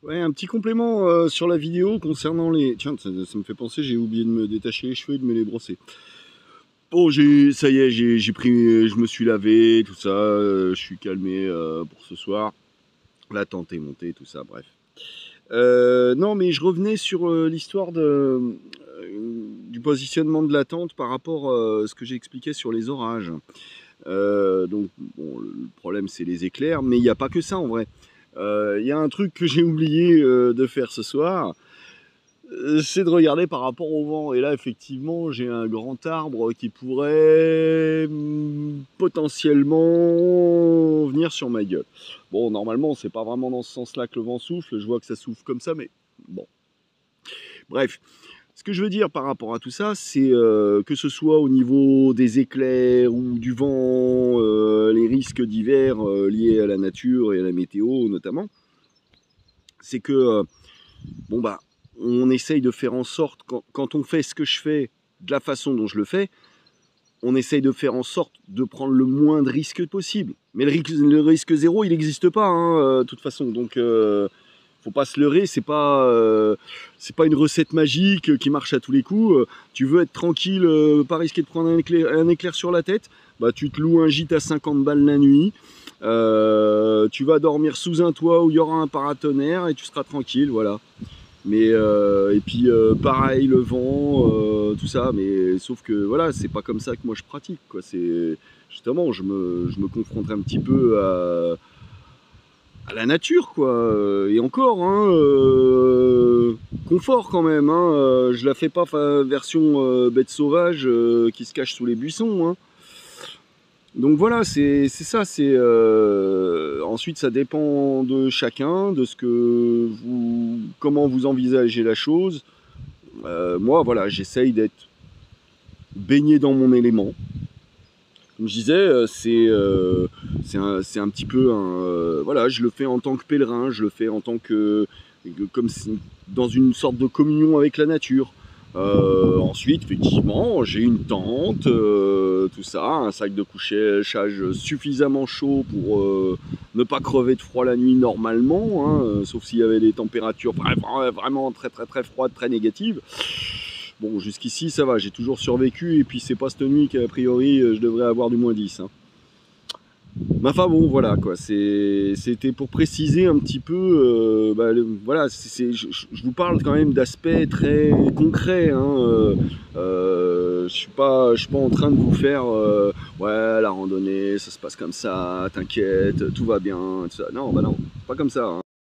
Ouais, un petit complément sur la vidéo concernant les... Tiens, ça me fait penser, j'ai oublié de me détacher les cheveux et de me les brosser. Bon, ça y est, j'ai pris, je me suis lavé, tout ça, je suis calmé pour ce soir. La tente est montée, tout ça, bref. Non, mais je revenais sur l'histoire du positionnement de la tente par rapport à ce que j'ai expliqué sur les orages. Donc, bon, le problème, c'est les éclairs, mais il n'y a pas que ça en vrai. Il y a un truc que j'ai oublié de faire ce soir, c'est de regarder par rapport au vent. Et là, effectivement, j'ai un grand arbre qui pourrait potentiellement venir sur ma gueule. Bon, normalement, c'est pas vraiment dans ce sens-là que le vent souffle. Je vois que ça souffle comme ça, mais bon. Bref, ce que je veux dire par rapport à tout ça, c'est que ce soit au niveau des éclairs ou du vent, les risques divers liés à la nature et à la météo notamment, c'est que bon bah on essaye de faire en sorte, quand on fait ce que je fais de la façon dont je le fais, on essaye de faire en sorte de prendre le moins de risques possible. Mais le risque zéro, il n'existe pas, hein, de toute façon. Donc faut pas se leurrer, c'est pas une recette magique qui marche à tous les coups. Tu veux être tranquille, pas risquer de prendre un éclair sur la tête, bah tu te loues un gîte à 50 balles la nuit. Tu vas dormir sous un toit où il y aura un paratonnerre et tu seras tranquille, voilà. Mais et puis pareil, le vent, tout ça, mais sauf que voilà, c'est pas comme ça que moi je pratique, quoi. C'est justement, je me confronterai un petit peu à la nature, quoi. Et encore, hein, confort quand même, hein. Je la fais pas version bête sauvage qui se cache sous les buissons, hein. Donc voilà, c'est ça. Ensuite, ça dépend de chacun, de ce que comment vous envisagez la chose. Moi, voilà, j'essaye d'être baigné dans mon élément. Comme je disais, c'est un petit peu voilà, je le fais en tant que pèlerin, je le fais en tant que comme dans une sorte de communion avec la nature. Ensuite, effectivement, j'ai une tente, tout ça, un sac de couchage suffisamment chaud pour ne pas crever de froid la nuit normalement, hein, sauf s'il y avait des températures vraiment très très très froides, très négatives. Bon, jusqu'ici ça va, j'ai toujours survécu, et puis c'est pas cette nuit qu'a priori je devrais avoir du -10. Hein. Mais enfin bon, voilà quoi, c'était pour préciser un petit peu, voilà, je vous parle quand même d'aspects très concrets, hein, je suis pas en train de vous faire, ouais, la randonnée, ça se passe comme ça, t'inquiète, tout va bien, tout ça. Non, bah non, pas comme ça, hein.